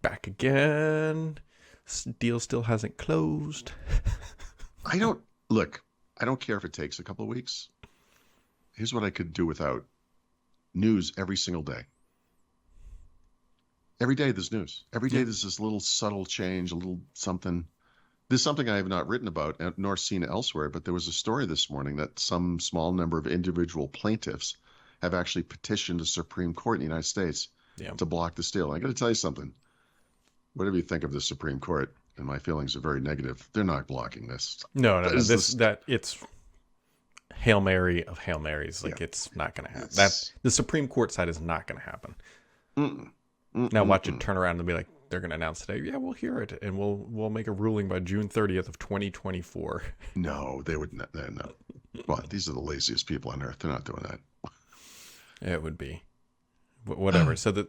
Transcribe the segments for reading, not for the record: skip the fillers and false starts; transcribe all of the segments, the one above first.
back again. Deal still hasn't closed. I don't care if it takes a couple of weeks. Here's what I could do without news every single day. Every day there's news. Every day there's this little subtle change, a little something. There's something I have not written about nor seen elsewhere, but there was a story this morning that some small number of individual plaintiffs have actually petitioned the Supreme Court in the United States to block this deal. I got to tell you something. Whatever you think of the Supreme Court, and my feelings are very negative, they're not blocking this. No. It's Hail Mary of Hail Marys. It's not going to happen. The Supreme Court side is not going to happen. Now watch it turn around and be like, they're going to announce today, yeah, we'll hear it, and we'll make a ruling by June 30th of 2024. No, they would not. No. Well, these are the laziest people on earth. They're not doing that. It would be. Whatever. So the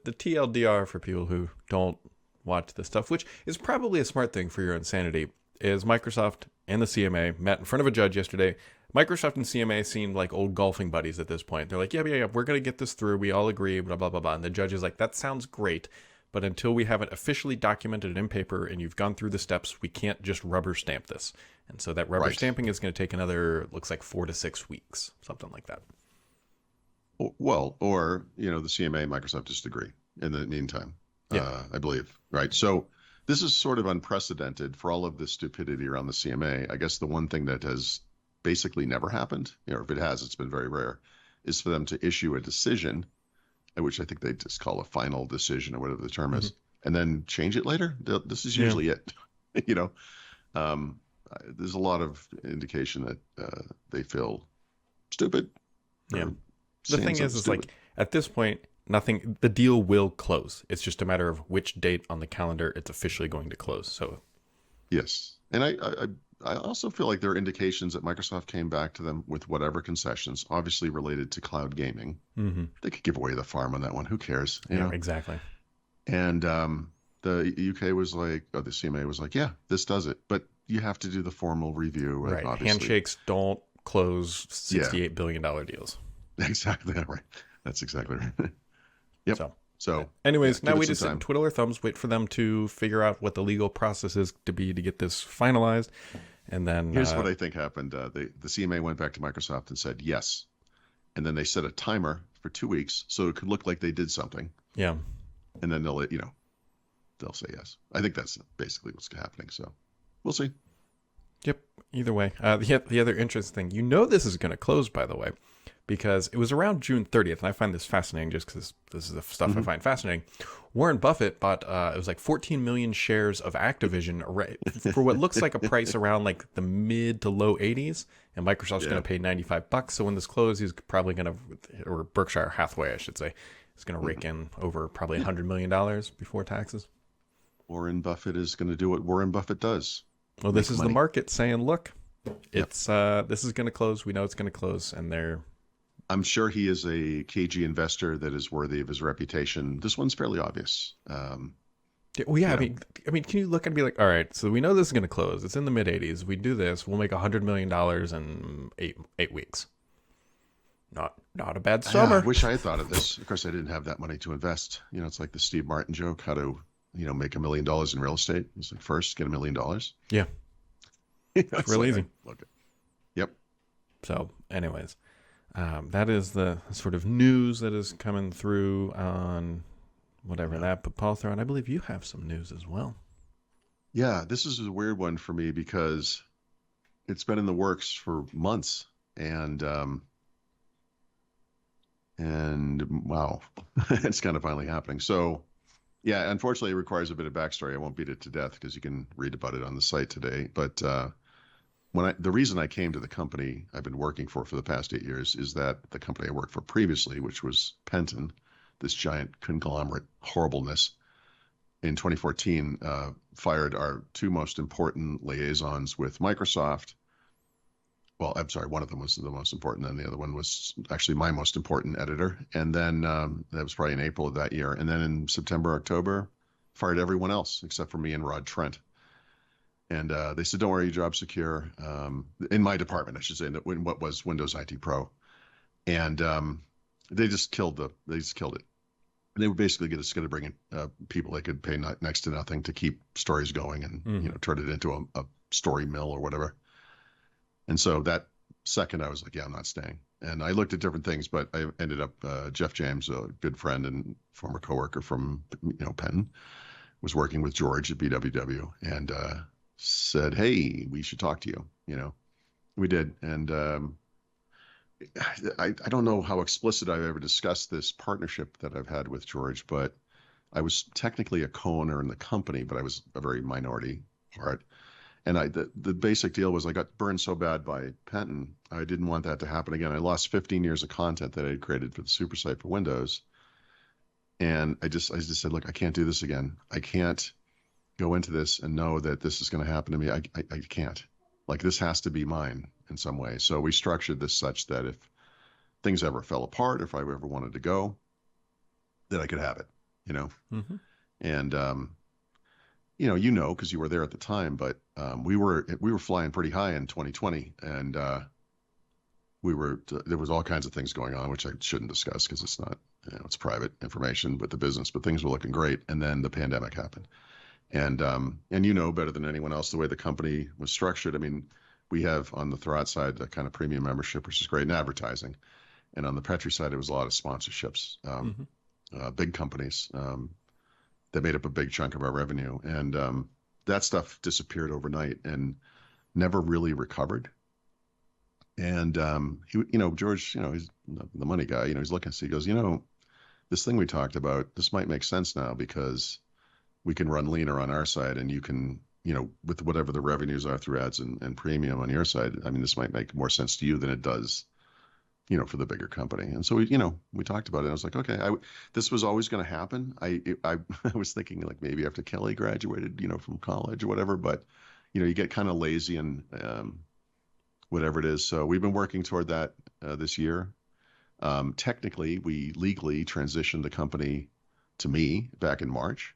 TLDR for people who don't watch this stuff, which is probably a smart thing for your own sanity, is Microsoft and the CMA met in front of a judge yesterday. Microsoft and CMA seemed like old golfing buddies at this point. They're like, yeah, we're going to get this through. We all agree, blah, blah, blah, blah. And the judge is like, that sounds great, but until we have it officially documented in paper and you've gone through the steps, we can't just rubber stamp this. And so that rubber stamping is going to take another, looks like 4 to 6 weeks, something like that. Well, or, the CMA and Microsoft disagree in the meantime, I believe. Right. So this is sort of unprecedented for all of the stupidity around the CMA. I guess the one thing that has basically never happened, if it has, it's been very rare, is for them to issue a decision, which I think they just call a final decision or whatever the term is, and then change it later. This is usually it. There's a lot of indication that they feel stupid. Yeah. The thing is like at this point, the deal will close. It's just a matter of which date on the calendar it's officially going to close. So, yes. And I also feel like there are indications that Microsoft came back to them with whatever concessions, obviously related to cloud gaming. Mm-hmm. They could give away the farm on that one. Who cares? You know? Exactly. And the UK was like, the CMA was like, yeah, this does it. But you have to do the formal review. Right. Obviously. Handshakes don't close $68 billion deals. Exactly. Right. That's exactly right. Yep. So anyways, now we just sit and twiddle our thumbs, wait for them to figure out what the legal process is to get this finalized. And then here's what I think happened. The CMA went back to Microsoft and said yes. And then they set a timer for 2 weeks so it could look like they did something. Yeah. And then they'll say yes. I think that's basically what's happening. So we'll see. Yep. Either way. The other interesting thing, this is going to close, by the way, because it was around June 30th, and I find this fascinating just because this is the stuff I find fascinating. Warren Buffett bought, it was like 14 million shares of Activision for what looks like a price around like the mid to low 80s, and Microsoft's going to pay $95. So when this closes, he's probably going to, or Berkshire Hathaway, I should say, is going to rake in over probably $100 million before taxes. Warren Buffett is going to do what Warren Buffett does. Well, this is the market saying, look, it's this is going to close. We know it's going to close, and I'm sure he is a cagey investor that is worthy of his reputation. This one's fairly obvious. I mean, can you look and be like, all right, so we know this is going to close. It's in the mid 80s. We do this, we'll make $100 million in eight weeks. Not a bad summer. I wish I had thought of this. Of course, I didn't have that money to invest. It's like the Steve Martin joke, how to, make $1 million in real estate. It's like first get $1 million. Yeah. It's real easy. Look. Yep. So anyways. That is the sort of news that is coming through on whatever that. But Paul Theron, I believe you have some news as well. Yeah, this is a weird one for me because it's been in the works for months, and wow, it's kind of finally happening. So, yeah, unfortunately, it requires a bit of backstory. I won't beat it to death because you can read about it on the site today, but. The reason I came to the company I've been working for the past 8 years is that the company I worked for previously, which was Penton, this giant conglomerate horribleness, in 2014 fired our two most important liaisons with Microsoft. Well, I'm sorry, one of them was the most important, and the other one was actually my most important editor. And then that was probably in April of that year. And then in September, October, fired everyone else except for me and Rod Trent. And they said, don't worry, your job's secure. In my department, I should say, in what was Windows IT Pro. And they just killed it. they were basically just going to bring in people they could pay next to nothing to keep stories going and turn it into a story mill or whatever. And so that second, I was like, yeah, I'm not staying. And I looked at different things, but I ended up Jeff James, a good friend and former coworker from Penn, was working with George at BWW and said, hey, we should talk to you. We did. And I don't know how explicit I've ever discussed this partnership that I've had with George, but I was technically a co-owner in the company, but I was a very minority part. And the basic deal was I got burned so bad by Penton, I didn't want that to happen again. I lost 15 years of content that I had created for the super site for Windows. And I just said, look, I can't do this again. I can't go into this and know that this is going to happen to me. I can't. Like, this has to be mine in some way. So we structured this such that if things ever fell apart, if I ever wanted to go, that I could have it, Mm-hmm. And, because you were there at the time, but we were flying pretty high in 2020, and there was all kinds of things going on, which I shouldn't discuss because it's not, it's private information with the business, but things were looking great. And then the pandemic happened. And better than anyone else, the way the company was structured. I mean, we have on the Thurrott side a kind of premium membership, which is great in advertising. And on the Petri side, it was a lot of sponsorships, big companies that made up a big chunk of our revenue. And that stuff disappeared overnight and never really recovered. And George, he's the money guy. He's looking. So he goes, this thing we talked about, this might make sense now because we can run leaner on our side, and you can, with whatever the revenues are through ads and premium on your side. I mean, this might make more sense to you than it does, for the bigger company. And so we talked about it. And I was like, okay, this was always going to happen. I was thinking like maybe after Kelly graduated, from college or whatever, but you get kind of lazy and whatever it is. So we've been working toward that this year. Technically, we legally transitioned the company to me back in March.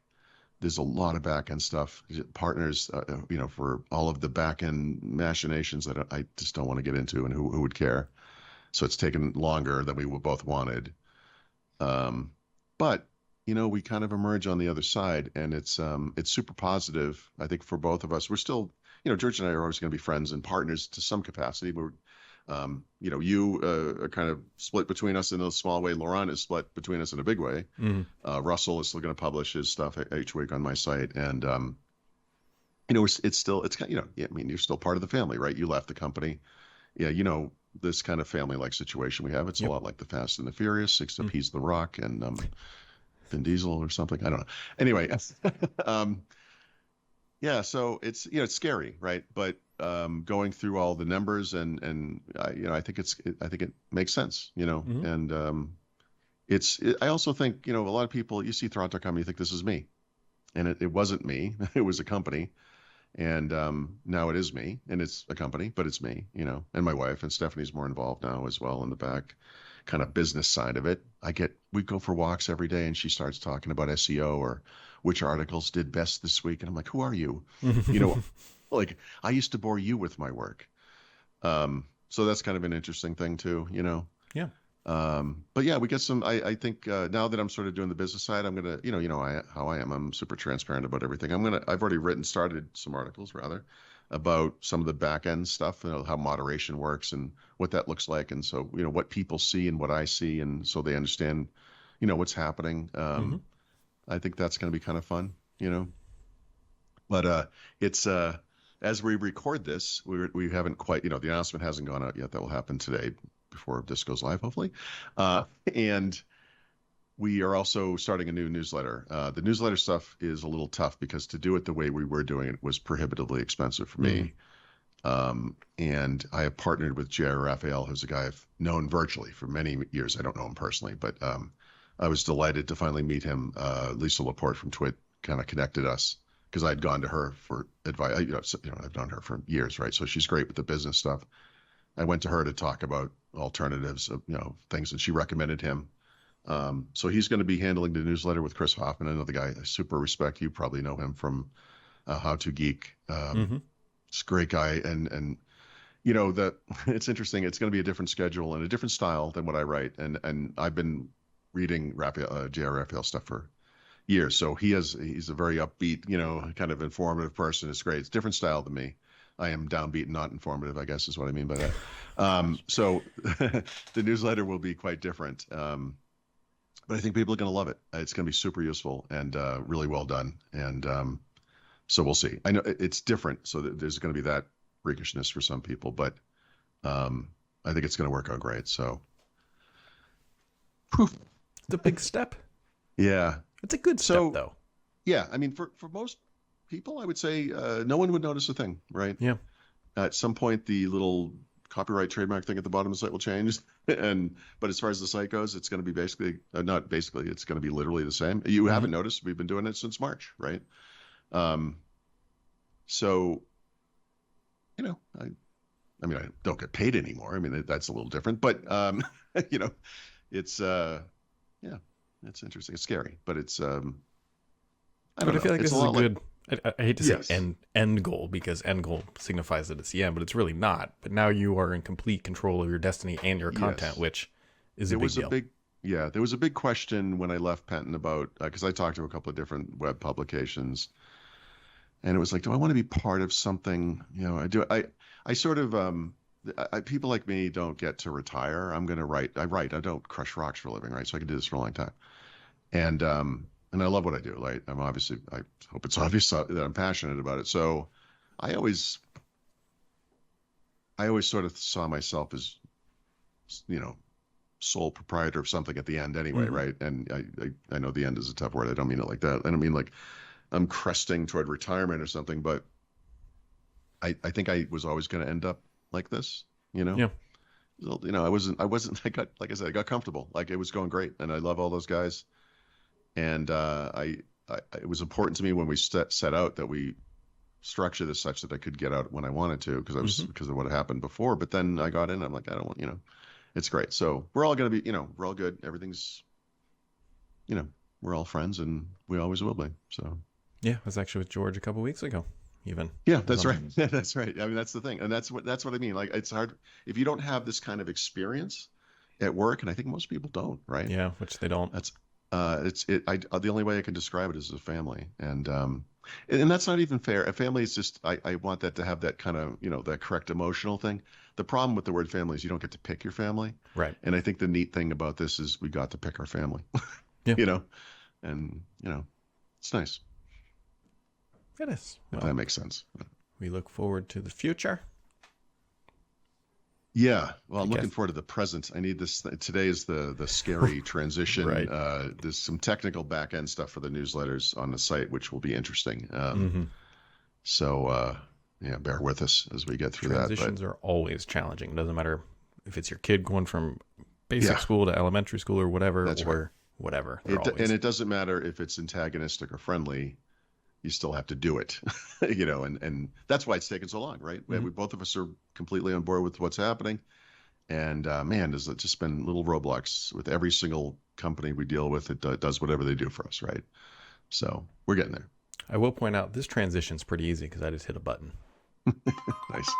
There's a lot of back end stuff, partners, for all of the back end machinations that I just don't want to get into, and who would care. So it's taken longer than we both wanted. But we kind of emerge on the other side, and it's super positive. I think for both of us, we're still, George and I are always going to be friends and partners to some capacity. We're, you are kind of split between us in a small way. Laurent is split between us in a big way. Mm-hmm. Russell is still going to publish his stuff each week on my site. And, it's kind of, you're still part of the family, right? You left the company. Yeah. This kind of family-like situation we have, it's a lot like the Fast and the Furious, except he's The Rock and Vin Diesel or something. I don't know. Anyway, yeah, so it's it's scary, right? But going through all the numbers and I think it makes sense, mm-hmm. And I also think a lot of people, you see Thurrott.com, you think this is me, and it wasn't me. It was a company. And now it is me, and it's a company, but it's me, and my wife, and Stephanie's more involved now as well in the back kind of business side of it. We go for walks every day, and she starts talking about SEO or which articles did best this week. And I'm like, who are you? Like I used to bore you with my work. So that's kind of an interesting thing too, Yeah. But yeah, we get some, I think, now that I'm sort of doing the business side, I'm going to, how I am, I'm super transparent about everything. I've already started some articles rather about some of the back end stuff, how moderation works and what that looks like. And so, what people see and what I see. And so they understand, what's happening. Mm-hmm. I think that's going to be kind of fun, but, it's, as we record this, we haven't quite, the announcement hasn't gone out yet. That will happen today, before this goes live, hopefully. And we are also starting a new newsletter. The newsletter stuff is a little tough because to do it the way we were doing it was prohibitively expensive for me. And I have partnered with J.R. Raphael, who's a guy I've known virtually for many years. I don't know him personally, but I was delighted to finally meet him. Lisa Laporte from Twit kind of connected us because I'd gone to her for advice. I've known her for years, right? So she's great with the business stuff. I went to her to talk about alternatives of, things, and she recommended him. So he's going to be handling the newsletter with Chris Hoffman, another guy I super respect. You probably know him from How to Geek. He's a great guy. And it's interesting. It's going to be a different schedule and a different style than what I write. And I've been reading Raphael, J.R. Raphael stuff for years. So he's a very upbeat, kind of informative person. It's great. It's a different style than me. I am downbeat, not informative, I guess is what I mean by that. So the newsletter will be quite different. But I think people are going to love it. It's going to be super useful and really well done. And so we'll see. I know it's different. So there's going to be that freakishness for some people, but I think it's going to work out great. So it's a big step. Yeah. It's a good step, though. Yeah. I mean, for most people, I would say no one would notice a thing, right? Yeah. At some point, the little copyright trademark thing at the bottom of the site will change. But as far as the site goes, it's going to be basically, not basically, it's going to be literally the same. You haven't noticed, we've been doing it since March, right? So, I mean, I don't get paid anymore. I mean, that's a little different, but, it's, it's interesting. It's scary, but it's, I don't know. I feel like it's this is a good, I hate to say Yes. end goal, because end goal signifies that it's the end, but it's really not. But now you are in complete control of your destiny and your content, Yes. which is a big deal. There was a big question when I left Penton about, because I talked to a couple of different web publications, and it was like, do I want to be part of something? I sort of, people like me don't get to retire. I'm going to write. I don't crush rocks for a living, right? So I can do this for a long time. And I love what I do. Like, I hope it's obvious that I'm passionate about it. So I always sort of saw myself as, sole proprietor of something at the end anyway, right? And I know the end is a tough word. I don't mean it like that. I don't mean like I'm cresting toward retirement or something, but I think I was always going to end up like this, Yeah. I got, like I said, I got comfortable. Like, it was going great, and I love all those guys. And it was important to me when we set out that we structure this such that I could get out when I wanted to, because of what had happened before. But then I got in, I'm like, I don't want, it's great. So we're all going to be, we're all good. Everything's, we're all friends, and we always will be. So Yeah, I was actually with George a couple weeks ago, even. yeah, that's right. Yeah, that's right. I mean, that's the thing, and that's what I mean. Like, it's hard if you don't have this kind of experience at work, and I think most people don't, right? Yeah, which they don't. That's the only way I can describe it is a family, and that's not even fair. A family is just, I want that to have that kind of, that correct emotional thing. The problem with the word family is you don't get to pick your family, Right. and I think the neat thing about this is we got to pick our family. Yeah. And it's nice. It is. If Well, that makes sense. we look forward to the future. Yeah, well, I'm I looking guess. forward to the present. I need this. Today is the scary transition. Right. There's some technical back end stuff for the newsletters on the site, which will be interesting. So yeah, bear with us as we get through Transitions that. are always challenging. It doesn't matter if it's your kid going from basic school to elementary school or whatever, That's right. whatever. And it doesn't matter if it's antagonistic or friendly. You still have to do it, and that's why it's taken so long, right? We both of us are completely on board with what's happening. And man, there's just been little roadblocks with every single company we deal with. It does whatever they do for us, right? So we're getting there. I will point out this transition's pretty easy because I just hit a button. Nice.